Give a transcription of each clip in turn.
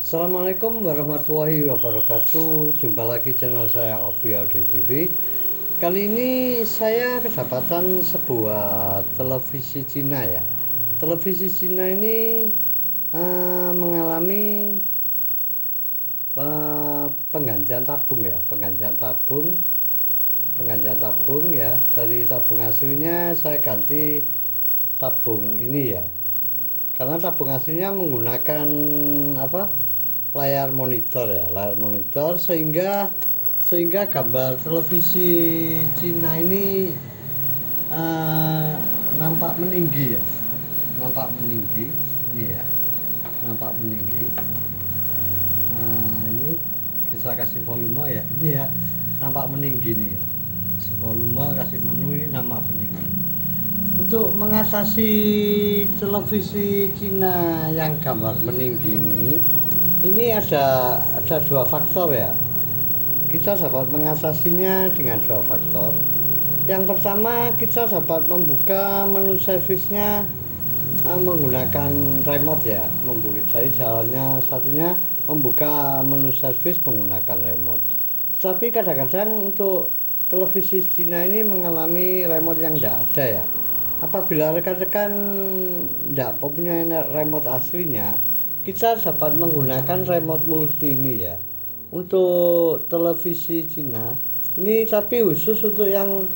Assalamualaikum warahmatullahi wabarakatuh. Jumpa lagi channel saya Ovi Audio TV. Kali ini saya kedapatan sebuah televisi Cina ya. Televisi Cina ini mengalami penggantian tabung ya, penggantian tabung ya. Dari tabung aslinya saya ganti tabung ini ya. Karena tabung aslinya menggunakan layar monitor sehingga gambar televisi Cina ini nampak meninggi ya, ini ya, nampak meninggi. Nah, ini bisa kasih volume ya, ini ya, nampak meninggi nih ya. Kasih volume, kasih menu, ini nampak meninggi. Untuk mengatasi televisi Cina yang gambar meninggi ini ada dua faktor ya. Kita dapat mengatasinya dengan dua faktor. Yang pertama, kita dapat membuka menu servisnya menggunakan remote ya. Jadi jalannya satunya membuka menu servis menggunakan remote. Tetapi kadang-kadang untuk televisi Cina ini mengalami remote yang tidak ada ya. Apabila rekan-rekan tidak mempunyai remote aslinya, kita dapat menggunakan remote multi ini ya. Untuk televisi Cina ini tapi khusus untuk yang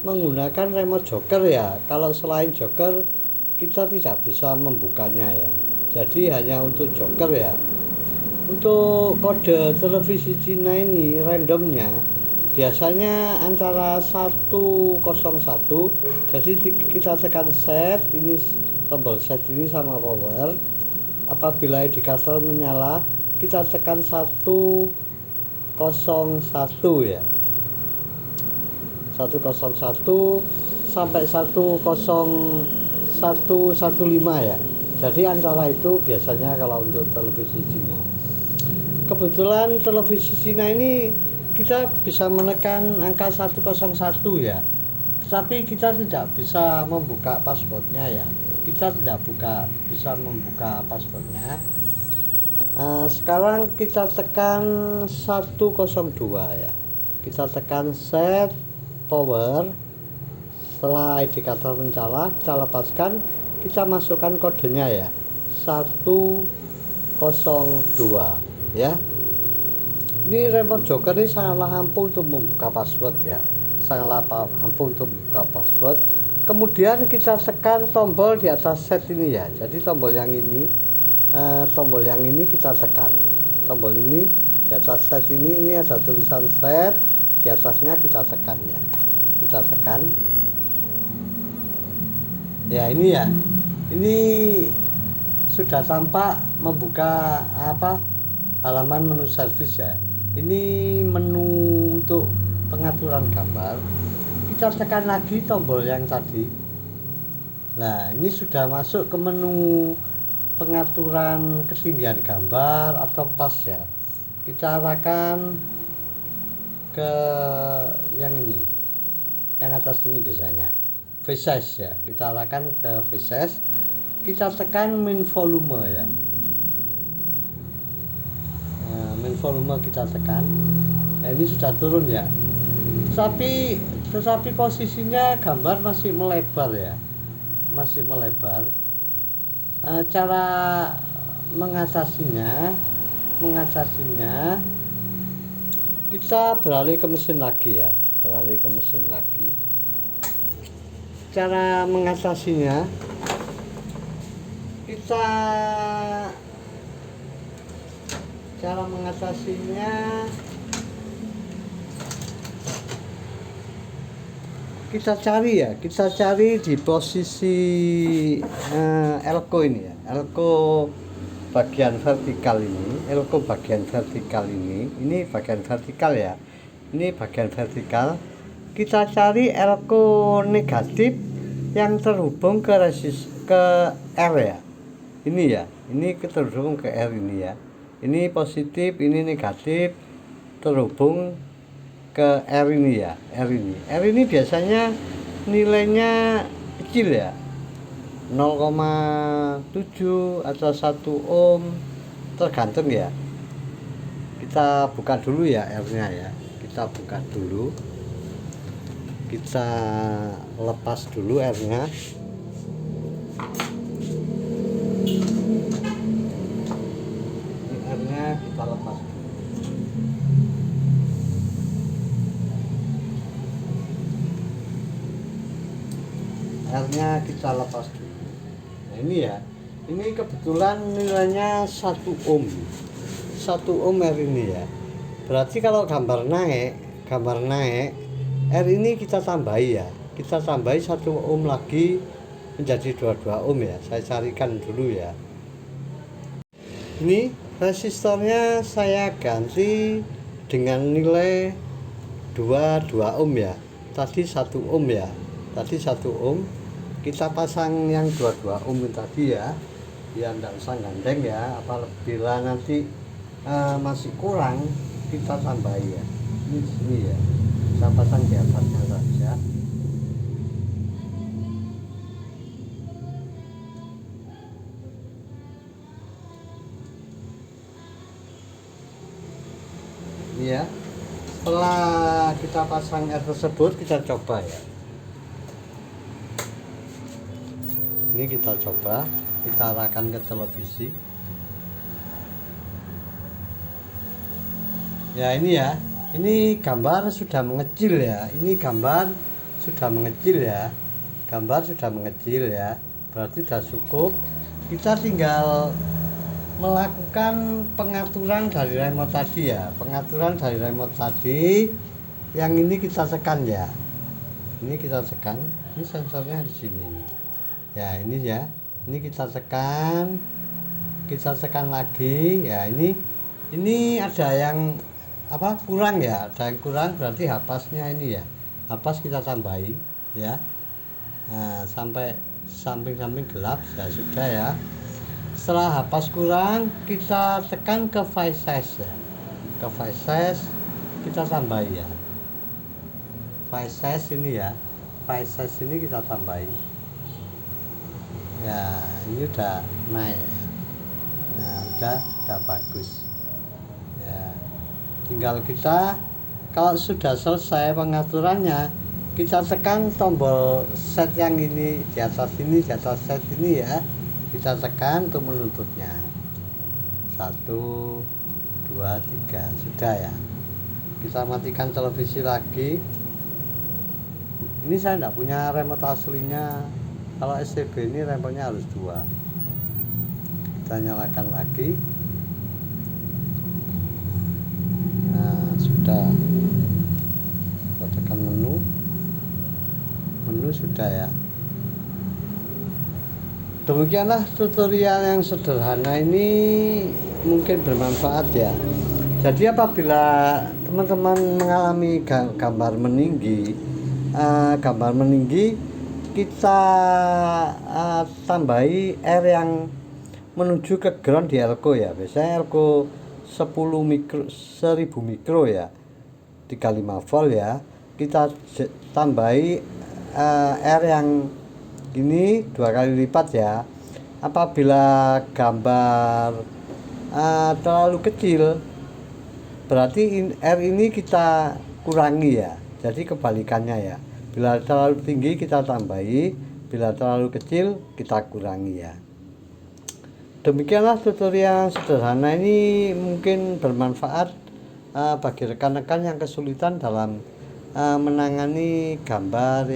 menggunakan remote joker ya. Kalau selain joker kita tidak bisa membukanya ya. Jadi hanya untuk joker ya. Untuk kode televisi Cina ini randomnya biasanya antara 101. Jadi kita tekan set ini, tombol set ini sama power. Apabila indikator menyala, kita tekan 101 ya. 101 sampai 10115 ya. Jadi antara itu biasanya kalau untuk televisi Cina. Kebetulan televisi Cina ini kita bisa menekan angka 101 ya. Tetapi kita tidak bisa membuka passwordnya ya. Kita tidak bisa membuka passwordnya. Sekarang kita tekan 102 ya. Kita tekan set power. Setelah indikator menyala, kita lepaskan, kita masukkan kodenya ya, 102 ya. Ini remote joker ini sangatlah ampuh untuk membuka password ya, sangatlah ampuh untuk membuka password. Kemudian kita tekan tombol di atas set ini ya. Jadi tombol yang ini kita tekan. Tombol ini di atas set ini ada tulisan set, di atasnya kita tekan ya. Kita tekan. Ya ini ya. Ini sudah tampak membuka halaman menu servis ya. Ini menu untuk pengaturan gambar. Kita tekan lagi tombol yang tadi. Nah, ini sudah masuk ke menu pengaturan ketinggian gambar atau pas ya. Kita arahkan ke yang ini, yang atas ini biasanya V-size ya. Kita arahkan ke V-size. Kita tekan min volume ya. Nah, min volume kita tekan. Nah, ini sudah turun ya. Tetapi posisinya gambar masih melebar ya, masih melebar. Cara mengatasinya kita beralih ke mesin lagi ya, Cara mengatasinya kita cari di posisi elko ini ya, elko bagian vertikal ini, ini bagian vertikal ya, ini bagian vertikal. Kita cari elko negatif yang terhubung ke R ya, ini ya, ini terhubung ke R ini ya, ini positif, ini negatif, terhubung ke R ini ya, R ini biasanya nilainya kecil ya, 0,7 atau 1 ohm tergantung ya. Kita buka dulu ya airnya ya, kita buka dulu, kita lepas dulu airnya. Ini airnya kita lepas dulu. Airnya kita lepas dulu. Nah ini ya, ini kebetulan nilainya 1 ohm. 1 ohm air ini ya. Berarti kalau gambar naik air ini kita tambahi ya. Kita tambahi 1 ohm lagi menjadi 22 ohm ya. Saya carikan dulu ya. Ini resistornya saya ganti dengan nilai 22 ohm ya. Tadi 1 ohm ya. Tadi 1 ohm. Kita pasang yang 22 ohm tadi ya. Biar enggak usah gandeng ya. Apabila nanti masih kurang, kita tambah ya. Ini sini ya. Kita pasang di atasnya saja. Ini ya. Setelah kita pasang air tersebut, kita coba ya. Ini kita coba, kita arahkan ke televisi. Ya ini ya, ini gambar sudah mengecil ya. Ini gambar sudah mengecil ya. Gambar sudah mengecil ya. Berarti sudah cukup. Kita tinggal melakukan pengaturan dari remote tadi ya. Pengaturan dari remote tadi. Yang ini kita tekan ya. Ini kita tekan. Ini sensornya di sini. Ya ini ya, ini kita tekan lagi ya. Ini ada yang apa kurang ya, ada yang kurang, berarti hapasnya ini ya, hapas kita tambahi ya. Nah, sampai samping-samping gelap ya sudah ya. Setelah hapas kurang, kita tekan ke file size ya, ke file size kita tambahi ya. File size ini ya, file size ini kita tambahi ya. Ini udah naik. Nah udah bagus ya. Tinggal kita, kalau sudah selesai pengaturannya, kita tekan tombol set yang ini di atas ini, di atas set ini ya. Kita tekan untuk menutupnya. 1, 2, 3 sudah ya. Kita matikan televisi lagi. Ini saya tidak punya remote aslinya. Kalau STB ini remote-nya harus 2. Kita nyalakan lagi. Nah sudah. Kita tekan menu sudah ya. Demikianlah tutorial yang sederhana ini, mungkin bermanfaat ya. Jadi apabila teman-teman mengalami gambar meninggi, kita tambahi air yang menuju ke ground di elko ya. Biasanya elko 1000 mikro ya, 35 volt ya. Kita tambahi air yang ini 2 kali lipat ya. Apabila gambar terlalu kecil, berarti air ini kita kurangi ya. Jadi kebalikannya ya. Bila terlalu tinggi kita tambahi, bila terlalu kecil kita kurangi ya. Demikianlah tutorial sederhana ini, mungkin bermanfaat bagi rekan-rekan yang kesulitan dalam menangani gambar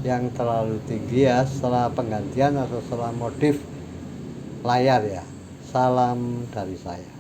yang terlalu tinggi ya, setelah penggantian atau setelah modif layar ya. Salam dari saya.